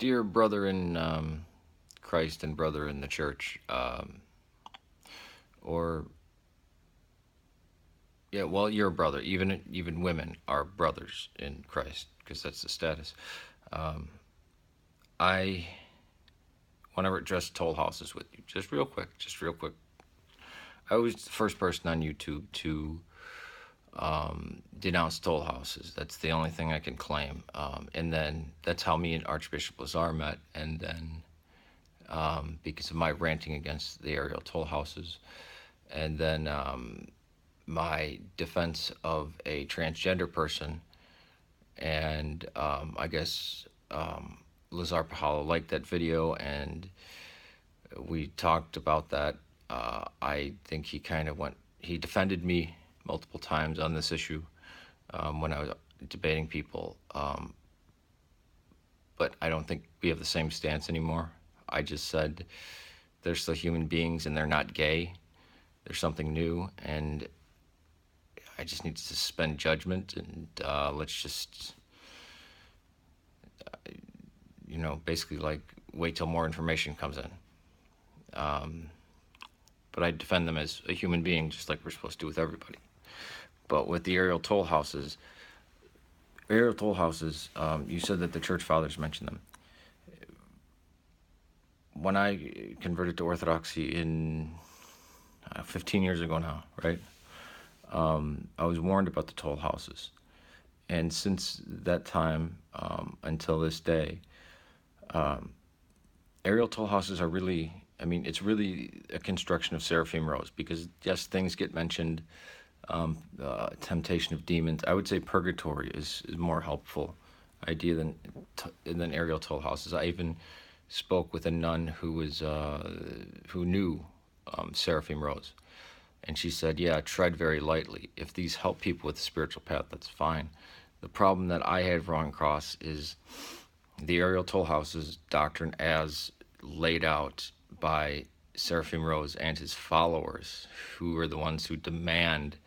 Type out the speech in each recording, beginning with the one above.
dear brother in Christ and brother in the church, or yeah, well, you're a brother. Even women are brothers in Christ because that's the status. Um, I want to address Tollhouses with you, just real quick. I was the first person on YouTube to denounce Tollhouses. That's the only thing I can claim. And then that's how me and Archbishop Lazar met. And then because of my ranting against the aerial Tollhouses, and then my defense of a transgender person, and I guess Lazar Pahalo liked that video, and we talked about that. I think he defended me multiple times on this issue when I was debating people, but I don't think we have the same stance anymore. I just said they're still human beings and they're not gay. There's something new, and I just need to suspend judgment, and let's just, basically like wait till more information comes in. But I defend them as a human being, just like we're supposed to with everybody. But with the aerial toll houses, you said that the church fathers mentioned them. When I converted to Orthodoxy in 15 years ago now, right? I was warned about the toll houses. And since that time until this day, aerial toll houses are really, it's really a construction of Seraphim Rose, because yes, things get mentioned, temptation of demons. I would say purgatory is more helpful idea than aerial toll houses. I even spoke with a nun who knew Seraphim Rose, and she said, yeah, tread very lightly. If these help people with the spiritual path, that's fine. The problem that I had wrong across is the aerial toll houses doctrine as laid out by Seraphim Rose and his followers, who are the ones who demand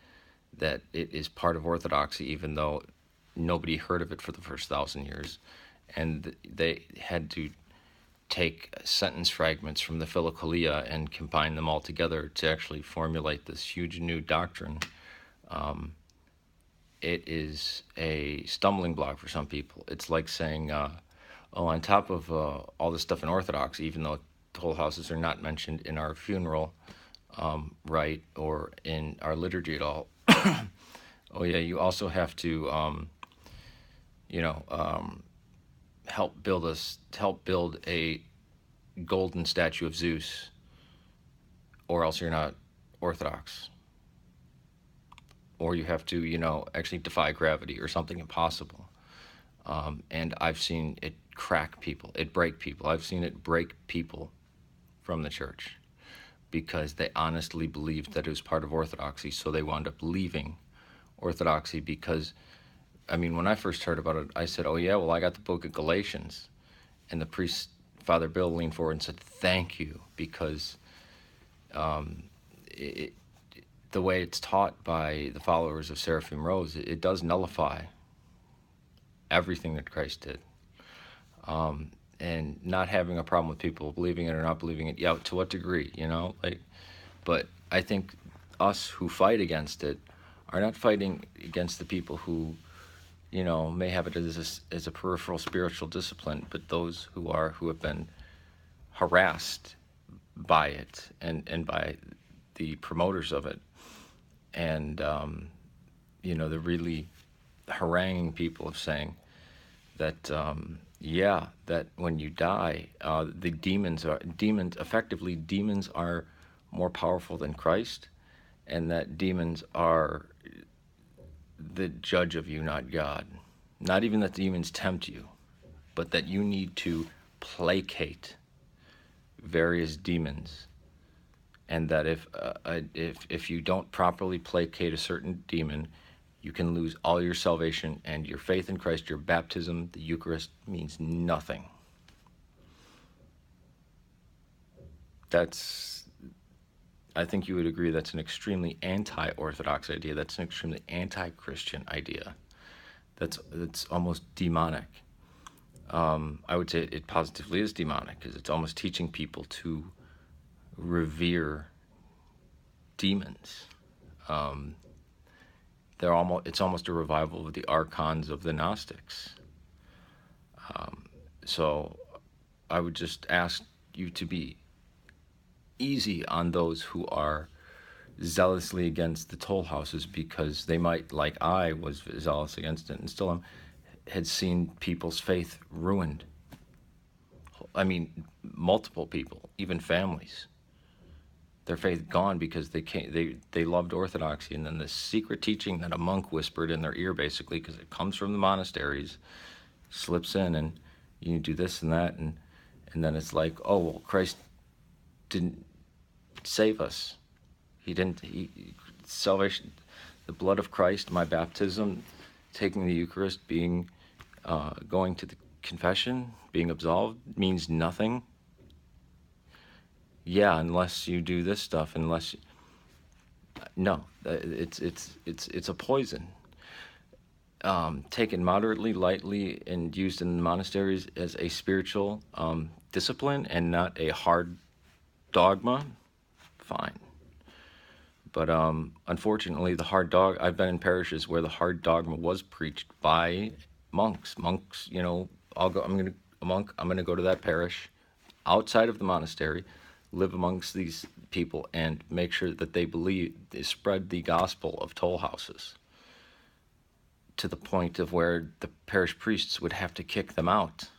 that it is part of Orthodoxy, even though nobody heard of it for the first 1,000 years. And they had to take sentence fragments from the Philokalia and combine them all together to actually formulate this huge new doctrine. It is a stumbling block for some people. It's like saying, on top of all this stuff in Orthodox, even though toll houses are not mentioned in our funeral rite or in our liturgy at all, oh yeah, you also have to, help build a golden statue of Zeus, or else you're not Orthodox. Or you have to, actually defy gravity or something impossible. And I've seen it crack people, it break people. I've seen it break people from the church because they honestly believed that it was part of Orthodoxy, so they wound up leaving Orthodoxy because, when I first heard about it, I said, oh yeah, well, I got the book of Galatians. And the priest, Father Bill, leaned forward and said, thank you, because the way it's taught by the followers of Seraphim Rose, it does nullify everything that Christ did. And not having a problem with people believing it or not believing it, yeah, to what degree, but I think us who fight against it are not fighting against the people who, may have it as a peripheral spiritual discipline, but those who have been harassed by it and by the promoters of it. And, the really haranguing people of saying that, that when you die, the demons are more powerful than Christ, and that demons are the judge of you, not God. Not even that demons tempt you, but that you need to placate various demons, and that if you don't properly placate a certain demon, you can lose all your salvation and your faith in Christ, your baptism, the Eucharist means nothing. I think you would agree that's an extremely anti-Orthodox idea. That's an extremely anti-Christian idea. That's almost demonic. I would say it positively is demonic because it's almost teaching people to revere demons. Um, it's almost a revival of the archons of the Gnostics. So I would just ask you to be easy on those who are zealously against the Tollhouses, because they might, like I was zealous against it and still am, had seen people's faith ruined. I mean, multiple people, even families, their faith gone because they loved Orthodoxy, and then the secret teaching that a monk whispered in their ear, basically, because it comes from the monasteries, slips in, and you do this and that, and then it's like, oh well, Christ didn't save us. He didn't. Salvation, the blood of Christ, my baptism, taking the Eucharist, going to the confession, being absolved means nothing. Yeah, unless you do this stuff. No, it's a poison. Taken moderately, lightly, and used in the monasteries as a spiritual discipline and not a hard dogma, fine. But unfortunately, I've been in parishes where the hard dogma was preached by monks. Monks, I'm gonna go to that parish outside of the monastery, live amongst these people, and make sure that they spread the gospel of Tollhouses to the point of where the parish priests would have to kick them out.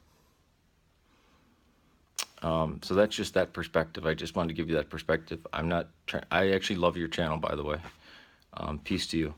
So that's just that perspective. I just wanted to give you that perspective. I actually love your channel, by the way. Peace to you.